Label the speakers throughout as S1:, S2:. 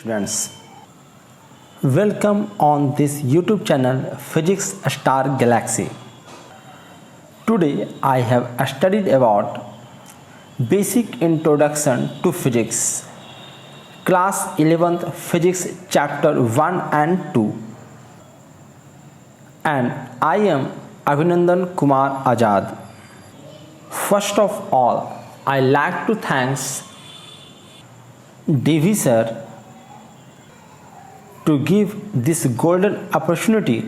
S1: Students, welcome on this YouTube channel Physics Star Galaxy. Today I have studied about Basic Introduction to Physics, Class 11th Physics Chapter 1 and 2, and I am Abhinandan Kumar Azad. First of all, I like to thank DV sir to give this golden opportunity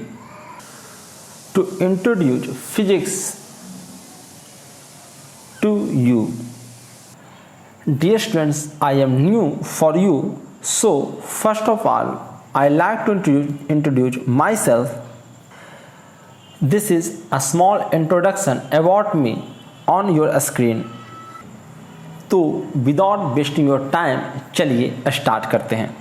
S1: to introduce physics to you. Dear students, I am new for you, so first of all, I like to introduce myself. This is a small introduction about me on your screen. तो without wasting your time चलिए start करते हैं।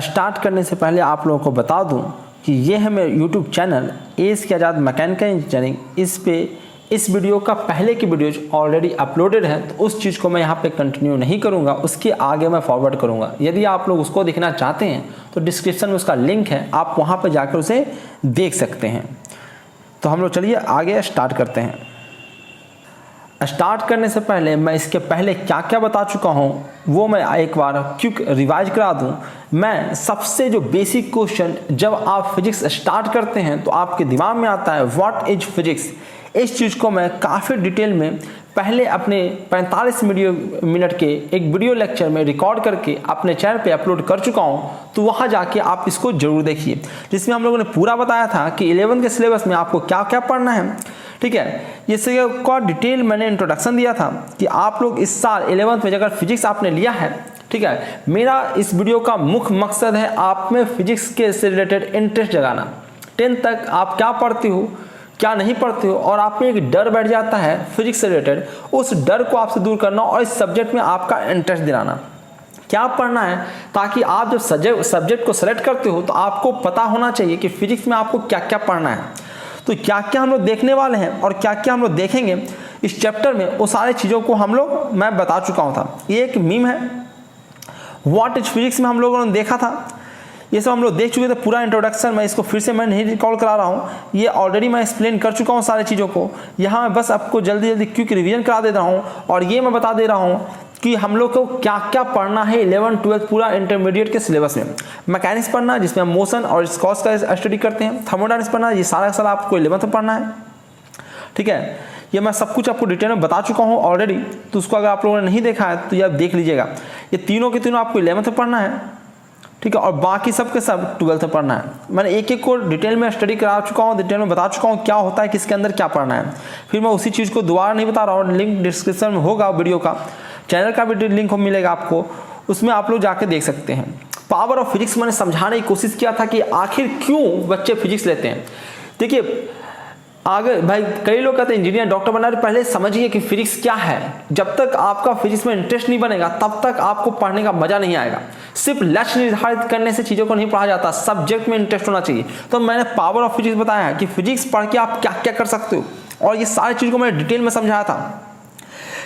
S1: Start करने से पहले आप लोगों को बता दूं कि ये है मेरा यूट्यूब चैनल एस के आज़ाद मैकेनिकल इंजीनियरिंग। इस वीडियो का पहले की वीडियोज ऑलरेडी अपलोडेड है, तो उस चीज़ को मैं यहाँ पे कंटिन्यू नहीं करूँगा, उसके आगे मैं फॉरवर्ड करूँगा। यदि आप लोग उसको देखना चाहते हैं तो डिस्क्रिप्शन में उसका लिंक है, आप वहाँ पर जाकर उसे देख सकते हैं। तो हम लोग चलिए आगे स्टार्ट करते हैं। स्टार्ट करने से पहले मैं इसके पहले क्या क्या बता चुका हूँ वो मैं एक बार क्विक रिवाइज करा दूँ। मैं सबसे जो बेसिक क्वेश्चन जब आप फिजिक्स स्टार्ट करते हैं तो आपके दिमाग में आता है व्हाट इज फिजिक्स। इस चीज़ को मैं काफ़ी डिटेल में पहले अपने 45 मिनट के एक वीडियो लेक्चर में रिकॉर्ड करके अपने चैनल पे अपलोड कर चुका हूँ, तो वहाँ जाके आप इसको ज़रूर देखिए, जिसमें हम लोगों ने पूरा बताया था कि 11th के सिलेबस में आपको क्या क्या पढ़ना है। ठीक है, ये का डिटेल मैंने इंट्रोडक्शन दिया था कि आप लोग इस साल 11th में अगर फिजिक्स आपने लिया है, ठीक है, मेरा इस वीडियो का मुख्य मकसद है आप में फिजिक्स के से रिलेटेड इंटरेस्ट जगाना। 10th तक आप क्या पढ़ते हो क्या नहीं पढ़ते हो और आप में एक डर बैठ जाता है फिजिक्स से रिलेटेड, उस डर को आपसे दूर करना और इस सब्जेक्ट में आपका इंटरेस्ट दिलाना। क्या पढ़ना है ताकि आप जब सब्जेक्ट को सेलेक्ट करते हो तो आपको पता होना चाहिए कि फिजिक्स में आपको क्या क्या पढ़ना है। तो क्या क्या हम लोग देखने वाले हैं और क्या क्या हम लोग देखेंगे इस चैप्टर में, वो सारी चीज़ों को मैं बता चुका हूँ था। ये एक मीम है, व्हाट इज फिजिक्स में हम लोगों ने देखा था, ये सब हम लोग देख चुके थे। पूरा इंट्रोडक्शन मैं इसको फिर से मैं नहीं रिकॉल करा रहा हूँ, ये ऑलरेडी मैं एक्सप्लेन कर चुका हूँ सारी चीज़ों को। यहाँ मैं बस आपको जल्दी जल्दी क्विक रिवीजन करा दे रहा हूँ और ये मैं बता दे रहा हूँ कि हम लोग को क्या क्या पढ़ना है 11th 12th पूरा इंटरमीडिएट के सिलेबस में। मैकेनिक्स पढ़ना है जिसमें हम मोशन और विस्कोस का स्टडी करते हैं। थर्मोडायनामिक्स पढ़ना है, ये सारा साल आपको 11th में पढ़ना है। ठीक है, ये मैं सब कुछ आपको डिटेल में बता चुका हूँ ऑलरेडी, तो उसको अगर आप लोगों ने नहीं देखा है तो ये आप देख लीजिएगा। ये तीनों के तीनों आपको 11th में पढ़ना है, ठीक है, और बाकी सब के सब 12th में पढ़ना है। मैंने एक एक को डिटेल में स्टडी करा चुका हूँ, डिटेल में बता चुका हूँ क्या होता है, किसके अंदर क्या पढ़ना है। फिर मैं उसी चीज़ को दोबारा नहीं बता रहा हूँ, लिंक डिस्क्रिप्शन में होगा वीडियो का, चैनल का भी लिंक मिलेगा आपको, उसमें आप लोग जाके देख सकते हैं। पावर ऑफ फिजिक्स मैंने समझाने की कोशिश किया था कि आखिर क्यों बच्चे फिजिक्स लेते हैं। देखिए आगे भाई कई लोग कहते हैं इंजीनियर डॉक्टर बनना है, पहले समझिए कि फिजिक्स क्या है। जब तक आपका फिजिक्स में इंटरेस्ट नहीं बनेगा तब तक आपको पढ़ने का मजा नहीं आएगा। सिर्फ लक्ष्य निर्धारित करने से चीज़ों को नहीं पढ़ा जाता, सब्जेक्ट में इंटरेस्ट होना चाहिए। तो मैंने पावर ऑफ फिजिक्स बताया है कि फिजिक्स पढ़ के आप क्या क्या कर सकते हो, और ये सारी चीज़ को मैंने डिटेल में समझाया था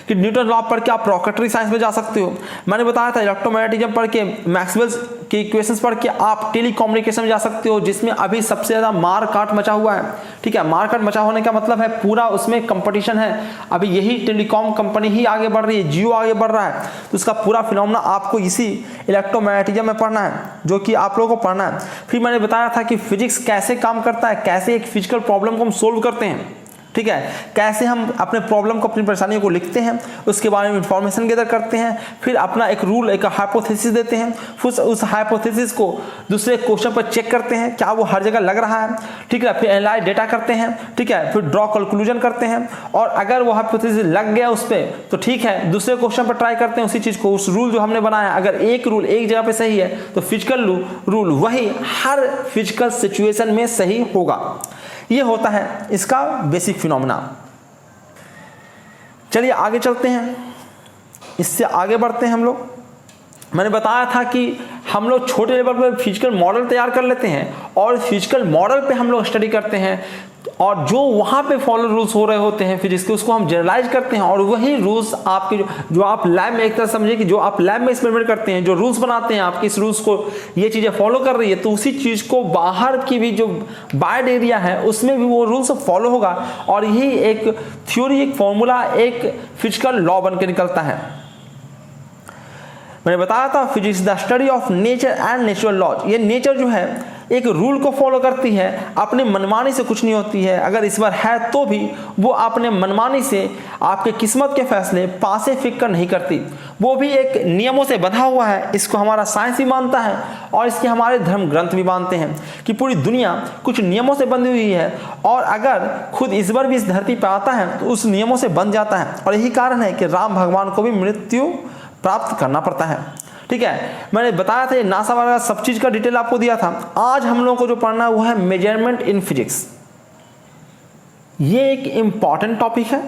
S1: कि न्यूटन लॉ पढ़ के आप रॉकेटरी साइंस में जा सकते हो। मैंने बताया था इलेक्ट्रोमैग्नेटिज्म पढ़ के, मैक्सवेल के इक्वेशंस पढ़ के आप टेलीकम्युनिकेशन में जा सकते हो, जिसमें अभी सबसे ज़्यादा मार काट मचा हुआ है। ठीक है, मार काट मचा होने का मतलब है पूरा उसमें कंपटीशन है। अभी यही टेलीकॉम कंपनी ही आगे बढ़ रही है, जियो आगे बढ़ रहा है, तो उसका पूरा फिनोमेना आपको इसी इलेक्ट्रोमैग्नेटिज्म में पढ़ना है, जो कि आप लोगों को पढ़ना है। फिर मैंने बताया था कि फिजिक्स कैसे काम करता है, कैसे एक फिजिकल प्रॉब्लम को हम सोल्व करते हैं। ठीक है, कैसे हम अपने प्रॉब्लम को, अपनी परेशानियों को लिखते हैं, उसके बारे में इंफॉर्मेशन गैदर करते हैं, फिर अपना एक रूल, एक हाइपोथेसिस देते हैं, फिर उस हाइपोथेसिस को दूसरे क्वेश्चन पर चेक करते हैं क्या वो हर जगह लग रहा है। ठीक है, फिर एनालाइज डेटा करते हैं, ठीक है, फिर ड्रॉ कंक्लूजन करते हैं, और अगर वो हाइपोथेसिस लग गया उस पर तो ठीक है, दूसरे क्वेश्चन पर ट्राई करते हैं उसी चीज़ को, उस रूल जो हमने बनाया। अगर एक रूल एक जगह पर सही है तो फिजिकल रूल वही हर फिजिकल सिचुएशन में सही होगा। ये होता है इसका बेसिक फिनोमेना। चलिए आगे चलते हैं, इससे आगे बढ़ते हैं हम लोग। मैंने बताया था कि हम लोग छोटे लेवल पर फिजिकल मॉडल तैयार कर लेते हैं और फिजिकल मॉडल पे हम लोग स्टडी करते हैं और जो वहाँ पे फॉलो रूल्स हो रहे होते हैं फिजिक्स के, उसको हम जनरलाइज करते हैं, और वही रूल्स आपके जो आप लैब में, एक तरह समझिए कि जो आप लैब में एक्सपेरिमेंट करते हैं, जो रूल्स बनाते हैं आपके इस रूल्स को, ये चीज़ें फॉलो कर रही है, तो उसी चीज़ को बाहर की भी जो बायड एरिया है उसमें भी वो रूल्स फॉलो होगा, और यही एक थ्योरी, एक फॉर्मूला, एक फिजिकल लॉ बन के निकलता है। मैंने बताया था physics the study of nature and natural laws. ये नेचर जो है एक रूल को फॉलो करती है, अपने मनमानी से कुछ नहीं होती है, अगर ईश्वर है तो भी वो अपने मनमानी से आपके किस्मत के फैसले पासे फिक कर नहीं करती, वो भी एक नियमों से बंधा हुआ है। इसको हमारा साइंस भी मानता है और इसके हमारे धर्म ग्रंथ भी मानते हैं कि पूरी दुनिया कुछ नियमों से बंधी हुई है, और अगर खुद ईश्वर भी इस धरती पर आता है तो उस नियमों से बंध जाता है, और यही कारण है कि राम भगवान को भी मृत्यु प्राप्त करना पड़ता है। ठीक है, मैंने बताया था ये नासा वाला सब चीज का डिटेल आपको दिया था। आज हम लोगों को जो पढ़ना है वो है मेजरमेंट इन फिजिक्स। ये एक इंपॉर्टेंट टॉपिक है।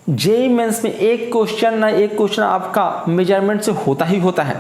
S1: जेईई मेंस में एक क्वेश्चन आपका मेजरमेंट से होता ही होता है।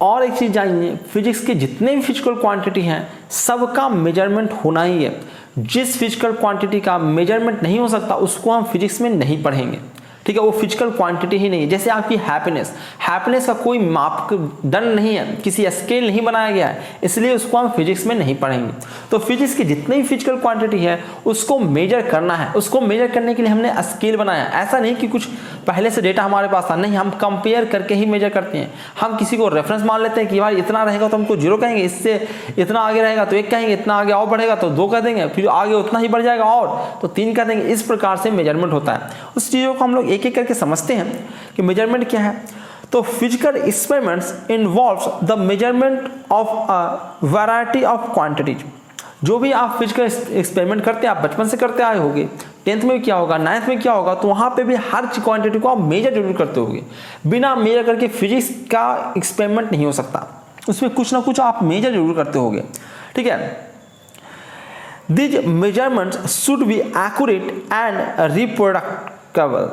S1: और एक चीज जानिए, फिजिक्स के जितने भी फिजिकल क्वांटिटी हैं सबका मेजरमेंट होना ही है। जिस फिजिकल क्वांटिटी का मेजरमेंट नहीं हो सकता उसको हम फिजिक्स में नहीं पढ़ेंगे। ठीक है, वो फिजिकल क्वांटिटी ही नहीं है। जैसे आपकी हैप्पीनेस का कोई मापदंड नहीं है, किसी स्केल नहीं बनाया गया है, इसलिए उसको हम फिजिक्स में नहीं पढ़ेंगे। तो फिजिक्स की जितनी भी फिजिकल क्वांटिटी है उसको मेजर करना है। उसको मेजर करने के लिए हमने स्केल बनाया। ऐसा नहीं कि कुछ पहले से डेटा हमारे पास था, नहीं, हम कंपेयर करके ही मेजर करते हैं। हम किसी को रेफरेंस मान लेते हैं कि भाई इतना रहेगा तो हमको 0 कहेंगे, इससे इतना आगे रहेगा तो 1 कहेंगे, इतना आगे और बढ़ेगा तो 2 कह देंगे, फिर आगे उतना ही बढ़ जाएगा और तो 3 कह देंगे। इस प्रकार से मेजरमेंट होता है। उस चीज़ों को हम लोग एक एक करके समझते हैं कि मेजरमेंट क्या है। तो physical experiments involves the measurement of a variety of quantities. जो भी आप फिजिकल एक्सपेरिमेंट करते हैं, आप बचपन से करते आए होंगे, 10th में क्या होगा, 9th में क्या होगा, तो वहाँ पे भी हर क्वांटिटी को आप मेजर जरूर करते होंगे। बिना मेजर करके फिजिक्स का एक्सपेरिमेंट नहीं हो सकता, उसमें कुछ ना कुछ आप मेजर जरूर करते होंगे। ठीक है, These measurements should be accurate and reproducible।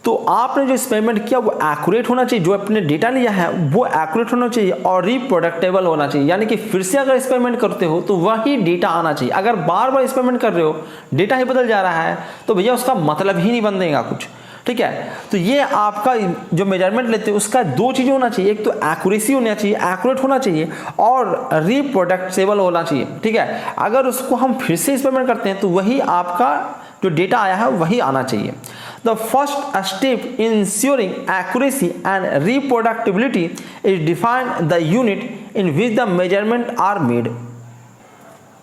S1: तो आपने जो एक्सपेरिमेंट किया वो एक्यूरेट होना चाहिए, जो आपने डेटा लिया है वो एक्यूरेट होना चाहिए और रिप्रोडक्टेबल होना चाहिए। यानी कि फिर से अगर एक्सपेरिमेंट करते हो तो वही डेटा आना चाहिए। अगर बार बार एक्सपेरिमेंट कर रहे हो, डेटा ही बदल जा रहा है, तो भैया उसका मतलब ही नहीं बनेगा कुछ। ठीक है, तो ये आपका जो मेजरमेंट लेते हो उसका 2 चीज़ें होना चाहिए। एक तो एक्यूरेसी होना चाहिए, एक्यूरेट होना चाहिए, और रिप्रोडक्टेबल होना चाहिए। ठीक है, अगर उसको हम फिर से एक्सपेरिमेंट करते हैं तो वही आपका जो डेटा आया है वही आना चाहिए। The first step in ensuring accuracy and reproducibility is define the unit in which the measurement are made।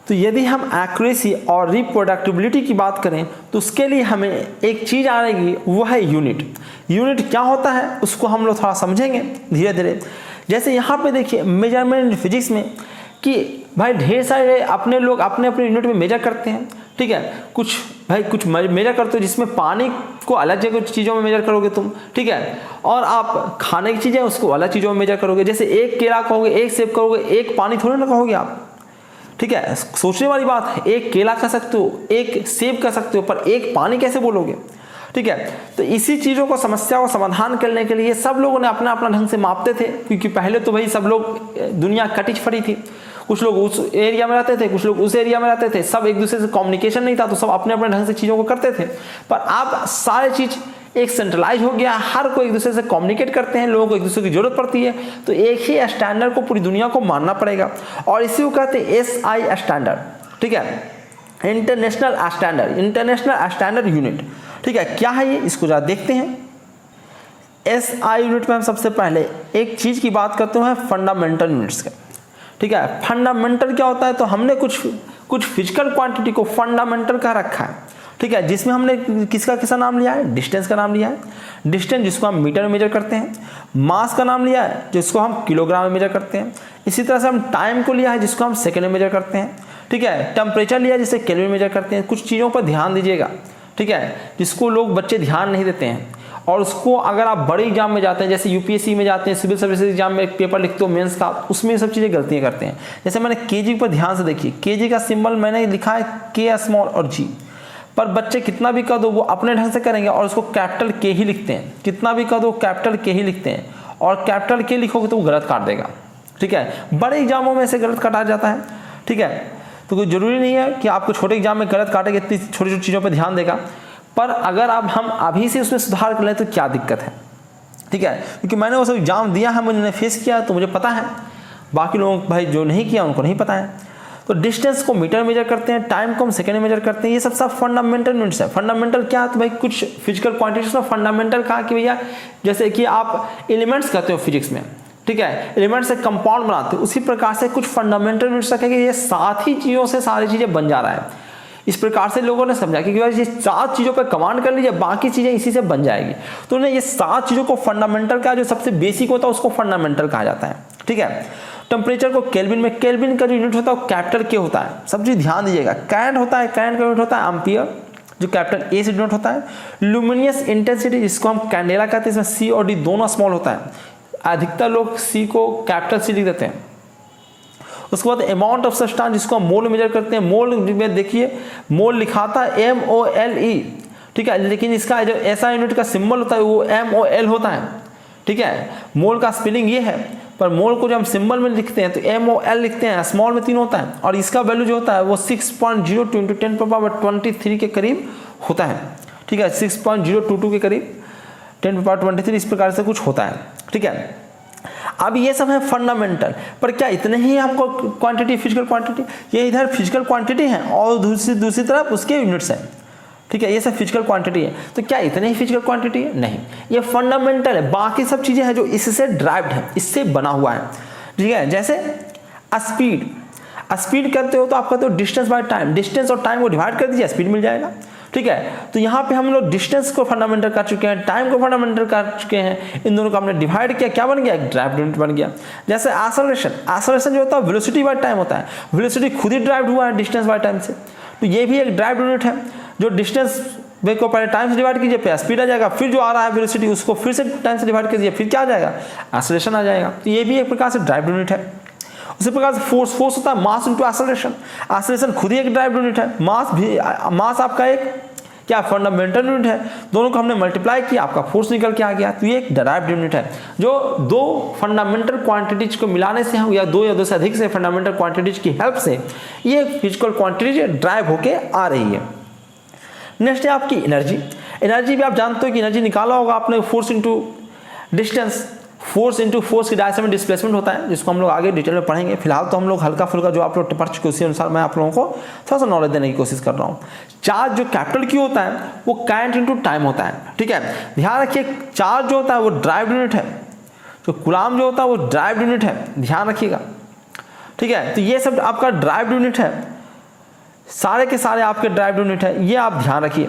S1: तो यदि हम एक्यूरेसी और रिप्रोडक्टिबिलिटी की बात करें तो उसके लिए हमें एक चीज़ आएगी, वो है यूनिट। यूनिट क्या होता है उसको हम लोग थोड़ा समझेंगे धीरे धीरे। जैसे यहाँ पे देखिए मेजरमेंट फिजिक्स में कि भाई ढेर सारे अपने लोग अपने अपने यूनिट में मेजर करते हैं। ठीक है, कुछ मेजर करते हो जिसमें पानी को अलग जगह चीज़ों में मेजर करोगे तुम। ठीक है, और आप खाने की चीज़ें उसको अलग चीज़ों में मेजर करोगे। जैसे एक केला कहोगे, एक सेब कहोगे, एक पानी थोड़ी ना कहोगे आप। ठीक है, सोचने वाली बात है। एक केला कह सकते हो, एक सेब कह सकते हो, पर एक पानी कैसे बोलोगे। ठीक है, तो इसी चीज़ों को, समस्या को समाधान करने के लिए सब लोगों ने अपना अपना ढंग से मापते थे, क्योंकि पहले तो भाई सब लोग, दुनिया कटी फटी थी। कुछ लोग उस एरिया में रहते थे, कुछ लोग उस एरिया में रहते थे, सब एक दूसरे से कम्युनिकेशन नहीं था, तो सब अपने अपने ढंग से चीज़ों को करते थे। पर अब सारी चीज़ एक सेंट्रलाइज हो गया, हर कोई एक दूसरे से कम्युनिकेट करते हैं, लोगों को एक दूसरे की जरूरत पड़ती है, तो एक ही स्टैंडर्ड को पूरी दुनिया को मानना पड़ेगा, और इसी को कहते हैं SI स्टैंडर्ड। ठीक है, इंटरनेशनल स्टैंडर्ड यूनिट। ठीक है, क्या है ये, इसको जरा देखते हैं। SI यूनिट में हम सबसे पहले एक चीज़ की बात करते हैं, फंडामेंटल यूनिट्स का। ठीक है, फंडामेंटल क्या होता है, तो हमने कुछ फिजिकल क्वांटिटी को फंडामेंटल का रखा है। ठीक है, जिसमें हमने किसका नाम लिया है, डिस्टेंस का नाम लिया है। डिस्टेंस जिसको हम मीटर में मेजर करते हैं। मास का नाम लिया है जिसको हम किलोग्राम में मेजर करते हैं। इसी तरह से हम टाइम को लिया है जिसको हम सेकंड में मेजर करते हैं। ठीक है, टेम्परेचर लिया है जिसे केल्विन में मेजर करते हैं। कुछ चीज़ों पर ध्यान दीजिएगा, ठीक है, जिसको लोग बच्चे ध्यान नहीं देते हैं, और उसको अगर आप बड़े एग्जाम में जाते हैं, जैसे यूपीएससी में जाते हैं, सिविल सर्विसेज एग्जाम में एक पेपर लिखते हो मेंस का, उसमें सब चीज़ें गलतियाँ करते हैं। जैसे मैंने केजी पर ध्यान से देखिए, केजी का सिंबल मैंने लिखा है के स्मॉल और जी, पर बच्चे कितना भी कह दो वो अपने ढंग से करेंगे और उसको कैपिटल के ही लिखते हैं। कितना भी कह दो कैपिटल के ही लिखते हैं, और कैपिटल के लिखोगे तो वो गलत काट देगा। ठीक है, बड़े एग्जामों में से गलत काटा जाता है। ठीक है, तो कोई ज़रूरी नहीं है कि आपको छोटे एग्जाम में गलत काटेगा, इतनी छोटी छोटी चीज़ों पर ध्यान देगा। पर अगर आप हम अभी से उसमें सुधार कर लें तो क्या दिक्कत है, ठीक है, क्योंकि मैंने वो सब एग्जाम दिया है, मैंने फेस किया, तो मुझे पता है। बाकी लोग भाई जो नहीं किया उनको नहीं पता है। तो डिस्टेंस को मीटर मेजर करते हैं, टाइम को हम सेकेंड में मेजर करते हैं, ये सब फंडामेंटल यूनिट्स है। फंडामेंटल क्या, तो भाई कुछ फिजिकल क्वांटिटीज में फंडामेंटल कहा कि भैया जैसे कि आप एलिमेंट्स कहते हो फिजिक्स में, ठीक है, एलिमेंट्स से कंपाउंड बनाते हो, उसी प्रकार से कुछ फंडामेंटल यूनिट्स रखेंगे, ये 7 ही चीज़ों से सारी चीज़ें बन जा रहा है। इस प्रकार से लोगों ने समझा कि भाई ये 7 चीज़ों पर कमांड कर लीजिए, बाकी चीज़ें इसी से बन जाएगी। तो उन्हें ये 7 चीज़ों को फंडामेंटल का जो सबसे बेसिक होता है उसको फंडामेंटल कहा जाता है, ठीक है। टेम्परेचर को केल्विन में, केल्विन का जो यूनिट होता है वो कैपिटल के होता है, सब चीज़ ध्यान दीजिएगा। कैरेंट होता है, कैरेंट का यूनिट होता है एम्पियर, जो कैपिटल ए से डिनोट होता है। लुमिनियस इंटेंसिटी जिसको हम कैंडेला कहते हैं, इसमें सी और डी दोनों स्मॉल होता है, अधिकतर लोग सी को कैपिटल सी लिख देते हैं। उसके बाद अमाउंट ऑफ सब्सटेंस जिसको हम मोल मेजर करते हैं, मोल में देखिए मोल लिखाता है MOLE, ठीक है, लेकिन इसका जो ऐसा यूनिट का सिंबल होता है वो MOL होता है, ठीक है। मोल का स्पेलिंग ये है, पर मोल को जब हम सिंबल में लिखते हैं तो MOL लिखते हैं, स्मॉल में 3 होता है, और इसका वैल्यू जो होता है वो 6.02 × 10⁻23 के करीब होता है, ठीक है, 6.022 के करीब 10⁻23 इस प्रकार से कुछ होता है, ठीक है। अब ये सब है फंडामेंटल, पर क्या इतने ही हमको क्वांटिटी, फिजिकल क्वांटिटी, ये इधर फिजिकल क्वांटिटी है और दूसरी तरफ उसके यूनिट्स हैं, ठीक है, ये सब फिजिकल क्वांटिटी है। तो क्या इतने ही फिजिकल क्वांटिटी है? नहीं, ये फंडामेंटल है, बाकी सब चीज़ें हैं जो इससे ड्राइव्ड है, इससे बना हुआ है, ठीक है। जैसे स्पीड करते हो तो आप कहते हो डिस्टेंस बाय टाइम, डिस्टेंस और टाइम को डिवाइड कर दीजिए, स्पीड मिल जाएगा, ठीक है। तो यहाँ पे हम लोग डिस्टेंस को फंडामेंटल कर चुके हैं, टाइम को फंडामेंटल कर चुके हैं, इन दोनों को हमने डिवाइड किया, क्या बन गया, एक ड्राइव्ड यूनिट बन गया। जैसे एक्सेलरेशन जो होता है वेलोसिटी बाय टाइम होता है, वेलोसिटी खुद ही ड्राइव्ड हुआ है डिस्टेंस बाय टाइम से, तो ये भी एक ड्राइव्ड यूनिट है। जो डिस्टेंस को पहले टाइम से डिवाइड कीजिए, फिर स्पीड आ जाएगा, फिर जो आ रहा है वेलोसिटी उसको फिर से टाइम से डिवाइड कीजिए, फिर क्या आ जाएगा, एक्सेलरेशन आ जाएगा। तो ये भी एक प्रकार से ड्राइव्ड यूनिट है। उसी प्रकार से फोर्स होता है मास इनटू एक्सेलरेशन खुद ही एक ड्राइव्ड यूनिट है। मास आपका एक क्या फंडामेंटल यूनिट है, दोनों को हमने मल्टीप्लाई किया, आपका फोर्स निकल के आ गया, तो ये एक ड्राइव्ड यूनिट है। जो 2 फंडामेंटल क्वांटिटीज को मिलाने से हम या 2 से अधिक से फंडामेंटल क्वांटिटीज की हेल्प से ये फिजिकल क्वांटिटीज ड्राइव होके आ रही है। नेक्स्ट है आपकी एनर्जी भी आप जानते हो कि एनर्जी निकाला होगा आपने, force into distance, force into force की डायरेक्शन में डिस्प्लेसमेंट होता है, जिसको हम लोग आगे डिटेल में पढ़ेंगे। फिलहाल तो हम लोग हल्का फुल्का जो आप लोग पढ़ चुके उसी अनुसार मैं आप लोगों को थोड़ा सा नॉलेज देने की कोशिश कर रहा हूँ। चार्ज जो कैपिटल क्यू होता है वो करंट इंटू टाइम होता है, ठीक है। ध्यान रखिए चार्ज जो होता है वो ड्राइव्ड यूनिट है, जो कूलाम जो होता है वो ड्राइव्ड यूनिट है, ध्यान रखिएगा, ठीक है। तो ये सब आपका ड्राइव्ड यूनिट है, सारे के सारे आपके ड्राइव्ड यूनिट है, ये आप ध्यान रखिए,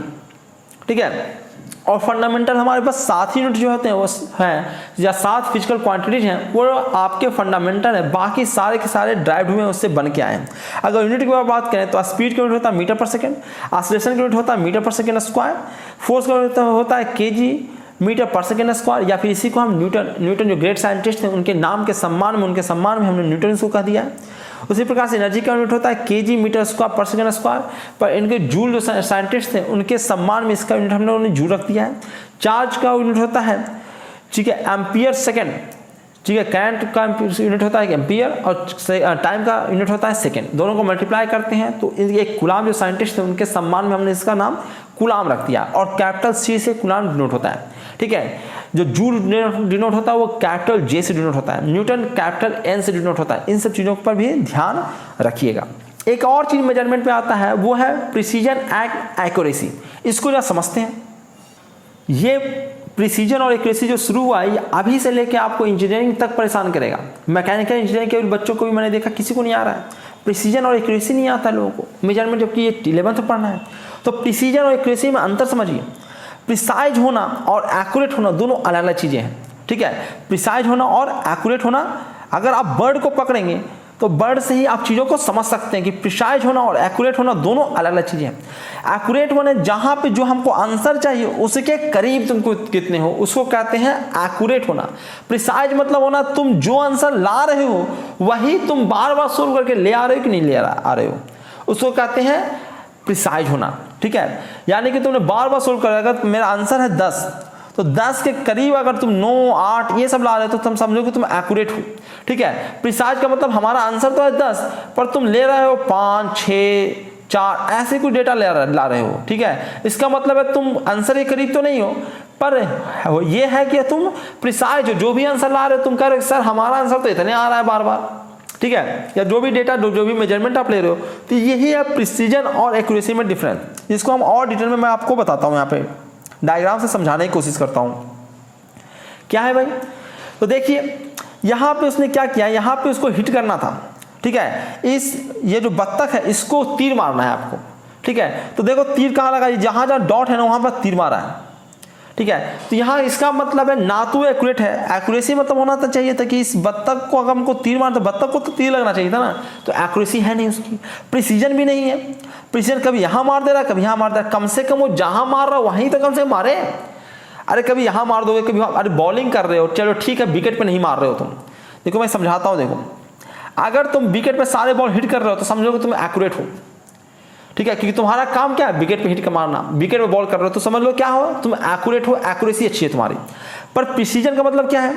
S1: ठीक है। और फंडामेंटल हमारे पास 7 यूनिट जो होते हैं वो हैं, या 7 फिजिकल क्वांटिटीज हैं वो आपके फंडामेंटल है, बाकी सारे के सारे ड्राइव्ड हुए उससे बन के आए हैं। अगर यूनिट की बात करें तो स्पीड का यूनिट होता है मीटर पर सेकेंड, एक्सेलरेशन का यूनिट होता है मीटर पर सेकेंड स्क्वायर, फोर्स का यूनिट होता है kg मीटर पर सेकेंड स्क्वायर, या फिर इसी को हम न्यूटन जो ग्रेट साइंटिस्ट हैं उनके नाम के सम्मान में, उनके सम्मान में हमने न्यूटन इसको कह दिया है। उसी प्रकार से एनर्जी का यूनिट होता है kg मीटर स्क्वायर पर सेकेंड स्क्वायर, पर इनके जूल जो साइंटिस्ट थे उनके सम्मान में इसका यूनिट हमने जूल रख दिया है। चार्ज का यूनिट होता है, ठीक है, एम्पियर सेकेंड, ठीक है, करंट का यूनिट होता है एम्पियर और टाइम का यूनिट होता है सेकेंड, दोनों को मल्टीप्लाई करते हैं तो एक कूलाम जो साइंटिस्ट थे उनके सम्मान में हमने इसका नाम कूलाम रख दिया, और कैपिटल C से कूलाम डिनोट होता है, ठीक है। जो जूल डिनोट होता है वो कैपिटल J से डिनोट होता है, न्यूटन कैपिटल N से डिनोट होता है। इन सब चीज़ों पर भी ध्यान रखिएगा। एक और चीज़ मेजरमेंट में आता है वो है प्रिसीजन एंड एक्यूरेसी, इसको जरा समझते हैं। ये प्रिसीजन और एक्यूरेसी जो शुरू हुआ है अभी से लेके आपको इंजीनियरिंग तक परेशान करेगा। मैकेनिकल इंजीनियरिंग के बच्चों को भी मैंने देखा किसी को नहीं आ रहा है, प्रिसीजन और एक्यूरेसी नहीं आता लोगों को मेजरमेंट, जबकि ये 11th में पढ़ना है। तो प्रिसीजन और एक्यूरेसी में अंतर समझिए। प्रिसाइज होना और एक्यूरेट होना दोनों अलग अलग चीज़ें हैं, ठीक है। प्रिसाइज होना और एक्यूरेट होना, अगर आप बर्ड को पकड़ेंगे तो बर्ड से ही आप चीज़ों को समझ सकते हैं कि प्रिसाइज होना और एक्यूरेट होना दोनों अलग अलग चीज़ें हैं। एक्यूरेट होने जहाँ पे जो हमको आंसर चाहिए उसके करीब तुमको कितने हो उसको कहते हैं एक्यूरेट होना। प्रिसाइज मतलब होना तुम जो आंसर ला रहे हो वही तुम बार बार सोल्व करके ले आ रहे हो कि नहीं ले आ रहे हो, उसको कहते हैं प्रिसाइज होना, ठीक है। यानी कि तुमने बार बार सोल्व करेगा तो मेरा आंसर है 10, तो 10 के करीब अगर तुम 9, 8 ये सब ला रहे हो तो तुम समझो कि तुम एक्यूरेट हो, ठीक है। प्रिसाइज का मतलब हमारा आंसर तो है 10, पर तुम ले रहे हो 5, 6, 4 ऐसे कुछ डेटा ला रहे हो, ठीक है। इसका मतलब है तुम आंसर के करीब तो नहीं हो, पर ये है कि तुम प्रिसाइज हो, जो भी आंसर ला रहे हो तुम कह रहे हो सर हमारा आंसर तो इतने आ रहा है बार बार, ठीक है। या जो भी डेटा जो भी मेजरमेंट आप ले रहे हो, तो यही है प्रिसीजन और एक्यूरेसी में डिफरेंस, जिसको हम और डिटेल में मैं आपको बताता हूँ, यहाँ पे डायग्राम से समझाने की कोशिश करता हूँ। क्या है भाई, तो देखिए यहाँ पे उसने क्या किया, यहाँ पे उसको हिट करना था, ठीक है। ये जो बत्तख है इसको तीर मारना है आपको, ठीक है। तो देखो तीर कहाँ लगा, जहाँ जहाँ डॉट है ना वहाँ पर तीर मारा है, ठीक है। तो यहाँ इसका मतलब है ना तो एक्यूरेट है, एक्यूरेसी मतलब होना तो चाहिए था कि इस बत्तख को अगर हमको तीर मारना तो बत्तख को तो तीर लगना चाहिए था ना, तो एक्यूरेसी है नहीं उसकी, प्रिसीजन भी नहीं है। प्रिसीजन कभी यहाँ मार दे रहा है, कभी यहाँ मार दे रहा है, कम से कम वो जहाँ मार रहा है वहीं तो कम से कम मारे। अरे कभी यहाँ मार दोगे, कभी अरे बॉलिंग कर रहे हो, चलो ठीक है विकेट पे नहीं मार रहे हो तुम, देखो मैं समझाता हूँ। देखो अगर तुम विकेट पे सारे बॉल हिट कर रहे हो तो समझो कि तुम एक्यूरेट हो, ठीक है, क्योंकि तुम्हारा काम क्या है विकेट पे हिट कर मारना, विकेट पे बॉल कर रहे हो तो समझ लो क्या हो, तुम एक्यूरेट हो, एक्यूरेसी अच्छी है तुम्हारी। पर प्रिसीजन का मतलब क्या है,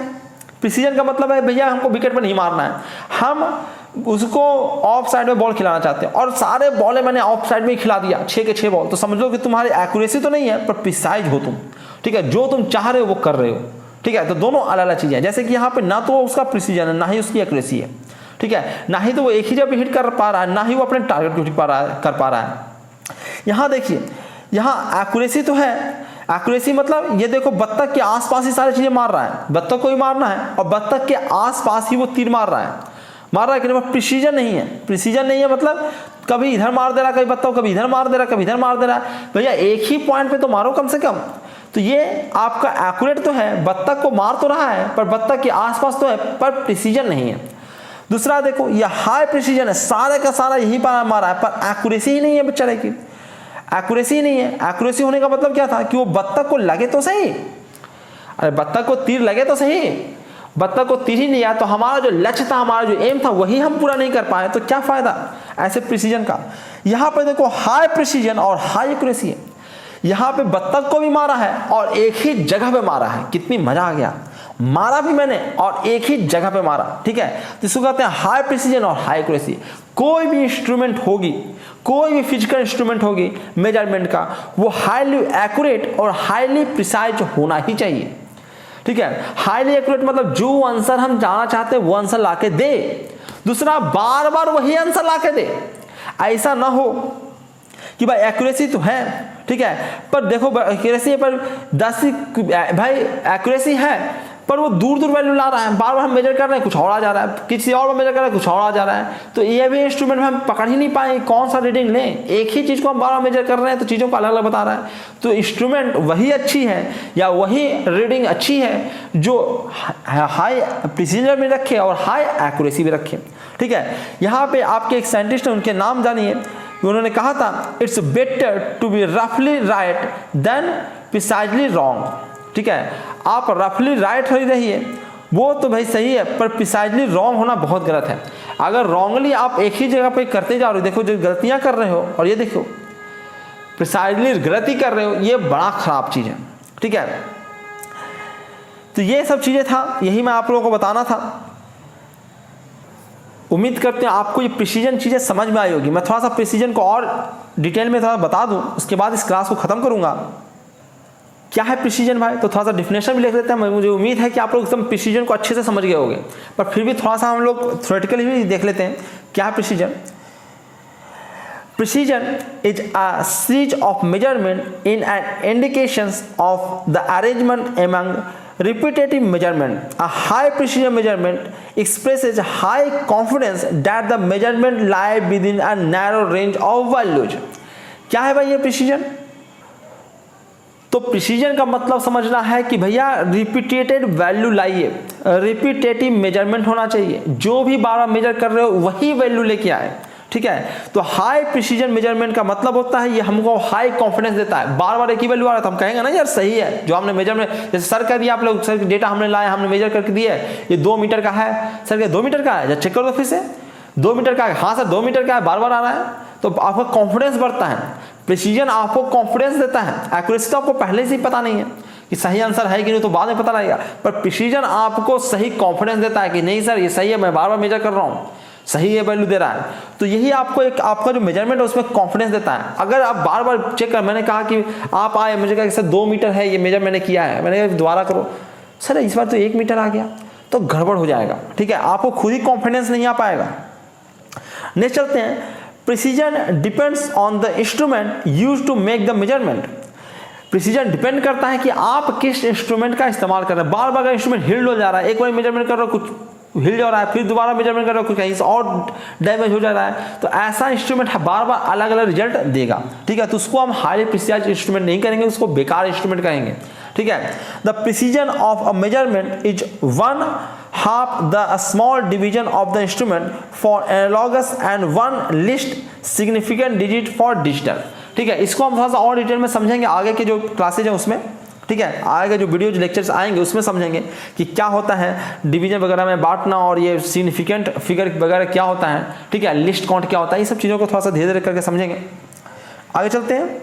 S1: प्रिसीजन का मतलब है भैया हमको विकेट पे नहीं मारना है, हम उसको ऑफ साइड में बॉल खिलाना चाहते हैं और सारे बॉलें मैंने ऑफ साइड में ही खिला दिया, 6 के 6 बॉल, तो समझ लो कि तुम्हारी एक्यूरेसी तो नहीं है पर प्रिसाइज हो तुम, ठीक है, जो तुम चाह रहे हो वो कर रहे हो, ठीक है। तो दोनों अलग अलग चीजें हैं, जैसे कि यहाँ पे ना तो उसका प्रिसीजन है ना ही उसकी एक्यूरेसी है, ठीक है, ना ही तो वो एक ही जगह हिट कर पा रहा है, ना ही वो अपने टारगेट को हिट कर पा रहा है। यहाँ देखिए यहाँ एक्यूरेसी तो है, एक्यूरेसी मतलब ये देखो बत्तख के आसपास ही सारी चीजें मार रहा है, बत्तख को ही मारना है और बत्तख के आसपास ही वो तीर मार रहा है कि प्रिसीजन नहीं है, प्रिसीजन नहीं है मतलब कभी इधर मार दे रहा है, कभी बत्तख कभी इधर मार दे रहा है, कभी इधर मार दे रहा है, भैया एक ही पॉइंट पे तो मारो कम से कम। तो ये आपका एक्यूरेट तो है, बत्तख को मार तो रहा है पर बत्तख के आसपास तो है पर प्रिसीजन नहीं है। दूसरा देखो ये हाई प्रिसीजन है, सारे का सारा यही पर मारा है पर एक्यूरेसी ही नहीं है बेचारे की, एक्यूरेसी नहीं है। एक्यूरेसी होने का मतलब क्या था कि वो बत्तख को लगे तो सही, अरे बत्तख को तीर लगे तो सही, बत्तख को तीर ही नहीं आया तो हमारा जो लक्ष्य था, हमारा जो एम था वही हम पूरा नहीं कर पाए, तो क्या फायदा ऐसे प्रिसीजन का। यहाँ पे देखो हाई प्रिसीजन और हाई एक्यूरेसी है, यहाँ पे बत्तख को भी मारा है और एक ही जगह पे मारा है, कितनी मजा आ गया, मारा भी मैंने और एक ही जगह पे मारा, ठीक है। तो इसको कहते हैं हाई प्रिसीजन और हाई एक्यूरेसी। कोई भी इंस्ट्रूमेंट होगी, कोई भी फिजिकल इंस्ट्रूमेंट होगी मेजरमेंट का, वो हाईली एक्यूरेट और हाईली प्रिसाइज होना ही चाहिए, ठीक है। हाईली एक्यूरेट मतलब जो आंसर हम जानना चाहते हैं वो आंसर लाके दे, दूसरा बार बार वही आंसर लाके दे। ऐसा ना हो कि भाई एक्यूरेसी तो है, ठीक है, पर देखो एक्यूरेसी पर 10 भाई एक्यूरेसी है पर वो दूर दूर वैल्यू ला रहा है, बार बार हम मेजर कर रहे हैं कुछ और आ जा रहा है, किसी और में मेजर कर रहे हैं कुछ और आ जा रहा है, तो ये भी इंस्ट्रूमेंट में हम पकड़ ही नहीं पाए कौन सा रीडिंग लें, एक ही चीज को हम बार बार मेजर कर रहे हैं तो चीजों को अलग अलग बता रहा है। तो इंस्ट्रूमेंट वही अच्छी है या वही रीडिंग अच्छी है जो हाई प्रिसीजन में रखे और हाई एक्यूरेसी भी रखे, ठीक है। यहाँ पे आपके एक साइंटिस्ट हैं, उनके नाम जानिए, उन्होंने कहा था इट्स बेटर टू बी रफली राइट देन प्रिसाइजली रॉन्ग, ठीक है। आप रफली राइट हो रहिए वो तो भाई सही है पर प्रिसाइजली रॉन्ग होना बहुत गलत है। अगर रॉन्गली आप एक ही जगह पे करते जा रहे हो, देखो जो गलतियां कर रहे हो और ये देखो प्रिसाइजली गलती कर रहे हो, ये बड़ा खराब चीज है, ठीक है। तो ये सब चीजें था, यही मैं आप लोगों को बताना था। उम्मीद करते हैं आपको ये प्रिसीजन चीजें समझ में आई होगी। मैं थोड़ा सा प्रिसीजन को और डिटेल में थोड़ा बता दूं, उसके बाद इस क्लास को खत्म करूंगा। क्या है प्रिसीजन भाई, तो थोड़ा सा डिफिनेशन भी लिख देते हैं। मुझे उम्मीद है कि आप लोग एकदम प्रिसीजन को अच्छे से समझ गए होंगे, पर फिर भी थोड़ा सा हम लोग थ्योरेटिकली भी देख लेते हैं क्या है precision. Precision is a series of measurement in an indications of the arrangement among repetitive measurement. A high precision measurement expresses high confidence that the measurement lie within a narrow range of values. क्या है भाई ये precision? तो precision का मतलब समझना है कि भैया रिपीटेटेड वैल्यू लाइए, रिपीटेटिव मेजरमेंट होना चाहिए, जो भी बार बार मेजर कर रहे हो वही वैल्यू लेके आए, ठीक है। तो हाई प्रिसीजन मेजरमेंट का मतलब होता है ये हमको हाई कॉन्फिडेंस देता है, बार बार एक ही वैल्यू आ रहा है तो हम कहेंगे ना यार सही है जो हमने मेजरमेंट, जैसे सर कह दिया आप लोग, सर डेटा हमने लाया, हमने मेजर करके दिया है ये 2 मीटर का है, सर क्या 2 मीटर का है, जब चेक करो फिर से 2 मीटर का है, हाँ सर 2 मीटर का है, बार बार आ रहा है, तो आपका कॉन्फिडेंस बढ़ता है। प्रिसीजन आपको कॉन्फिडेंस देता है, एक्यूरेसी तो आपको पहले से ही पता नहीं है कि सही आंसर है कि नहीं, तो बाद में पता लगेगा। पर प्रिसीजन आपको सही कॉन्फिडेंस देता है कि नहीं सर ये सही है, मैं बार बार मेजर कर रहा हूँ, सही है वैल्यू दे रहा है। तो यही आपको एक आपका जो मेजरमेंट है उसमें कॉन्फिडेंस देता है। अगर आप बार बार चेक कर, मैंने कहा कि आप आए, मुझे कहा कि सर 2 मीटर है ये मेजर मैंने किया है, मैंने कहा दोबारा करो, सर इस बार तो 1 मीटर आ गया, तो गड़बड़ हो जाएगा। ठीक है, आपको खुद ही कॉन्फिडेंस नहीं आ पाएगा। नेक्स्ट चलते हैं, precision depends on the instrument use to make the measurement. Precision depend करता है कि आप किस इंस्ट्रूमेंट का इस्तेमाल कर रहे हैं। बार बार इंस्ट्रूमेंट हिल हो जा रहा है, एक बार मेजरमेंट कर रहे हो कुछ हिल जा रहा है, फिर दोबारा मेजरमेंट कर रहे हो कुछ कहीं से और डैमेज हो जा रहा है, तो ऐसा इंस्ट्रूमेंट बार बार अलग अलग रिजल्ट देगा। ठीक है, तो उसको हम हाईली प्रिसाइज इंस्ट्रूमेंट नहीं करेंगे, उसको बेकार इंस्ट्रूमेंट कहेंगे। ठीक है, the precision of a measurement is 1/2 the small division of the instrument for analogous and 1 least significant digit for digital. ठीक है, इसको हम थोड़ा सा और डिटेल में समझेंगे आगे के जो क्लासेज है उसमें। ठीक है, आगे जो वीडियो लेक्चर्स आएंगे उसमें समझेंगे कि क्या होता है डिवीजन वगैरह में बांटना, और ये सिग्निफिकेंट फिगर वगैरह क्या होता है। ठीक है, लिस्ट काउंट क्या होता है, ये सब चीज़ों को थोड़ा सा धीरे धीरे करके समझेंगे। आगे चलते हैं।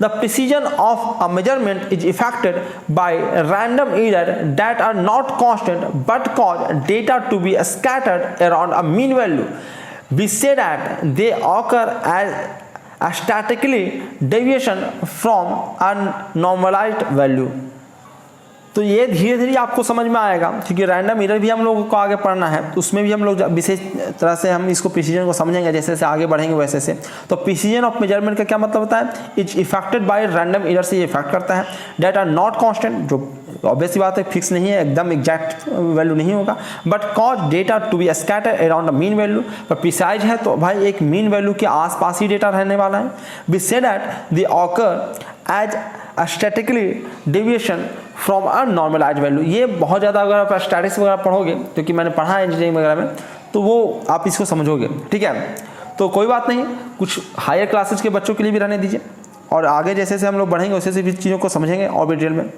S1: The precision of a measurement is affected by random errors that are not constant but cause data to be scattered around a mean value. We say that they occur as a statically deviation from a normalized value. तो ये धीरे धीरे आपको समझ में आएगा, क्योंकि random error भी हम लोगों को आगे पढ़ना है, तो उसमें भी हम लोग विशेष तरह से हम इसको प्रिसीजन को समझेंगे जैसे जैसे आगे बढ़ेंगे वैसे से। तो प्रिसीजन ऑफ मेजरमेंट का क्या मतलब होता है, is affected by random error से ये इफेक्ट करता है। डेट आर नॉट कांस्टेंट, जो ऑब्वियसली बात है फिक्स नहीं है, एकदम एग्जैक्ट वैल्यू नहीं होगा, but cause data to be scatter around a mean value. पर प्रिसाइज है तो भाई एक मीन वैल्यू के आसपास ही डेटा रहने वाला है। We say that they occur as a statically deviation from a normalize value. ये बहुत ज़्यादा अगर आप स्टैटिक्स वगैरह पढ़ोगे, क्योंकि मैंने पढ़ा है इंजीनियरिंग वगैरह में, तो वो आप इसको समझोगे। ठीक है, तो कोई बात नहीं, कुछ हायर क्लासेज के बच्चों के लिए भी रहने दीजिए, और आगे जैसे जैसे हम लोग बढ़ेंगे वैसे वैसे भी चीज़ों को समझेंगे और भी डिटेल में।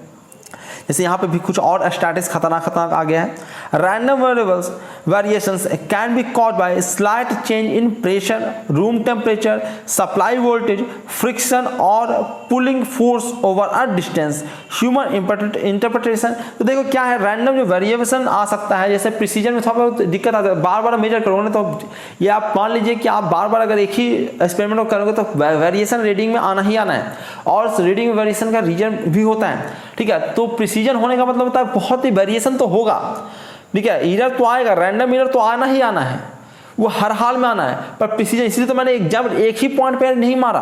S1: जैसे यहाँ पे भी कुछ और स्टैटिक्स खतरनाक आ गया है। Random variables variations can be caused by slight change in pressure, room temperature, supply voltage, friction और pulling force over a distance, human interpretation. तो देखो क्या है, रैंडम जो वेरिएशन आ सकता है, जैसे प्रिसीजन में थोड़ा बहुत दिक्कत आता है, बार बार मेजर करोगे ना, तो ये आप मान लीजिए कि आप बार बार अगर एक ही एक्सपेरिमेंट करोगे तो वेरिएशन रीडिंग में आना ही आना है, और रीडिंग में वेरिएशन का रीजन भी होता है। ठीक है, तो प्रिसीजन होने का मतलब होता है बहुत ही वेरिएशन तो होगा। ठीक है, एरर तो आएगा, रैंडम एरर तो आना ही आना है, वो हर हाल में आना है। पर प्रिसीजन, इसलिए तो मैंने जब एक ही पॉइंट पे नहीं मारा,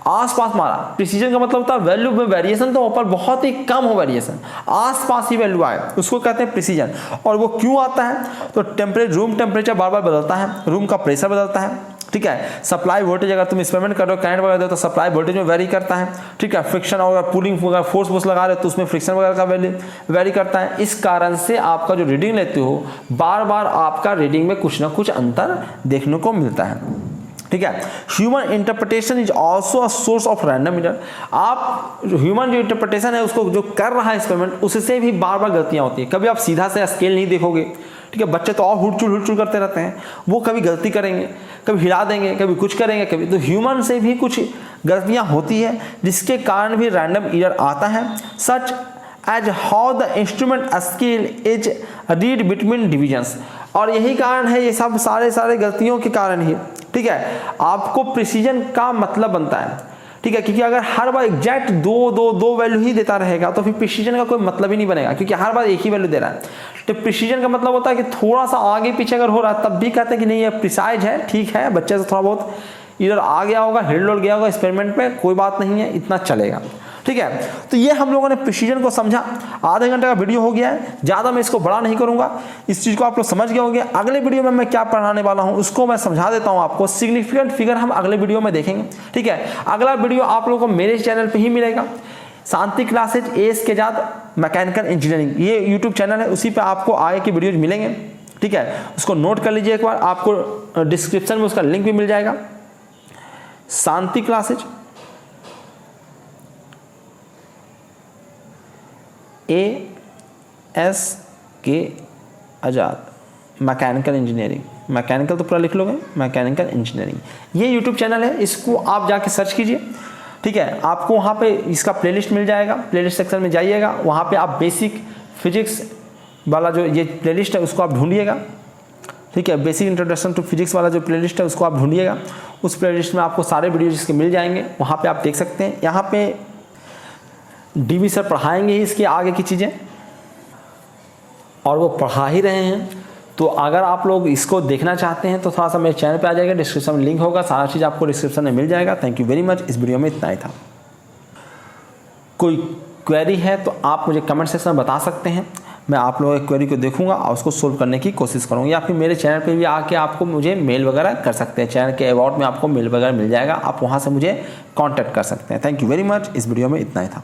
S1: आसपास मारा। प्रिसीजन का मतलब होता है वैल्यू में वेरिएशन तो ऊपर बहुत ही कम हो, वेरिएशन आसपास ही वैल्यू आए, उसको कहते हैं प्रिसीजन। और वो क्यों आता है, तो रूम टेम्परेचर बार बार बदलता है, रूम का प्रेशर बदलता है। ठीक है, सप्लाई वोल्टेज, अगर तुम एक्सपेरिमेंट कर रहे हो करंट वगैरह दो तो सप्लाई वोल्टेज में वेरी करता है। ठीक है, फ्रिक्शन और पुलिंग वगैरह फोर्स लगा रहे हो तो उसमें फ्रिक्शन वगैरह का वैल्यू वेरी करता है। इस कारण से आपका जो रीडिंग लेते हो, बार बार आपका रीडिंग में कुछ ना कुछ अंतर देखने को मिलता है। ठीक है, human interpretation is also a source of random error. आप ह्यूमन जो इंटरप्रिटेशन है उसको जो कर रहा है एक्सपेरिमेंट, उससे भी बार बार गलतियां होती है। कभी आप सीधा से स्केल नहीं देखोगे। ठीक है, बच्चे तो और हुड़चुड़ करते रहते हैं, वो कभी गलती करेंगे, कभी हिला देंगे, कभी कुछ करेंगे, कभी तो ह्यूमन से भी कुछ गलतियां होती है, जिसके कारण भी रैंडम एरर आता है। Such as how the instrument scale is read between divisions. और यही कारण है, ये सब सारे गलतियों के कारण ही, ठीक है, आपको प्रिसीजन का मतलब बनता है। ठीक है, क्योंकि अगर हर बार एग्जैक्ट दो वैल्यू ही देता रहेगा तो फिर प्रिसीजन का कोई मतलब ही नहीं बनेगा, क्योंकि हर बार एक ही वैल्यू दे रहा है। तो प्रिसीजन का मतलब होता है कि थोड़ा सा आगे पीछे अगर हो रहा है तब भी कहते हैं कि नहीं ये प्रिसाइज है, ठीक है, बच्चे से थोड़ा बहुत इधर आ गया होगा, हिल गया होगा एक्सपेरिमेंट में, कोई बात नहीं है, इतना चलेगा। ठीक है, तो ये हम लोगों ने प्रिसीजन को समझा। आधे घंटे का वीडियो हो गया है, ज़्यादा मैं इसको बड़ा नहीं करूंगा, इस चीज़ को आप लोग समझ गए होंगे। अगले वीडियो में मैं क्या पढ़ाने वाला हूं उसको मैं समझा देता हूं आपको। सिग्निफिकेंट फिगर हम अगले वीडियो में देखेंगे। ठीक है, अगला वीडियो आप लोगों को मेरे चैनल पर ही मिलेगा, शांति क्लासेज एस के साथ मैकेनिकल इंजीनियरिंग, ये यूट्यूब चैनल है, उसी पर आपको आगे के वीडियोज मिलेंगे। ठीक है, उसको नोट कर लीजिए एक बार, आपको डिस्क्रिप्शन में उसका लिंक भी मिल जाएगा। शांति क्लासेज AS के आज़ाद मैकेनिकल इंजीनियरिंग, मैकेनिकल तो पूरा लिख लोगे, मैकेनिकल इंजीनियरिंग, ये यूट्यूब चैनल है, इसको आप जाके सर्च कीजिए। ठीक है, आपको वहाँ पे इसका प्लेलिस्ट मिल जाएगा, प्लेलिस्ट सेक्शन में जाइएगा, वहाँ पे आप बेसिक फिजिक्स वाला जो ये प्लेलिस्ट है उसको आप ढूंढिएगा। ठीक है, बेसिक इंट्रोडक्शन टू फिजिक्स वाला जो प्लेलिस्ट है उसको आप ढूंढिएगा। उस प्लेलिस्ट में आपको सारे वीडियो जिसके मिल जाएंगे, वहाँ पे आप देख सकते हैं। यहाँ पे डीवी सर पढ़ाएंगे ही इसके आगे की चीज़ें, और वो पढ़ा ही रहे हैं। तो अगर आप लोग इसको देखना चाहते हैं तो थोड़ा सा मेरे चैनल पे आ जाएगा, डिस्क्रिप्शन में लिंक होगा, सारा चीज़ आपको डिस्क्रिप्शन में मिल जाएगा। Thank you very much. इस वीडियो में इतना ही था। कोई क्वेरी है तो आप मुझे कमेंट सेक्शन में बता सकते हैं, मैं आप लोगों की क्वेरी को देखूंगा और उसको सोल्व करने की कोशिश करूँगा। या फिर मेरे चैनल पे भी आके आपको मुझे मेल वगैरह कर सकते हैं, चैनल के अबाउट में आपको मेल वगैरह मिल जाएगा, आप वहाँ से मुझे कॉन्टैक्ट कर सकते हैं। Thank you very much. इस वीडियो में इतना ही था।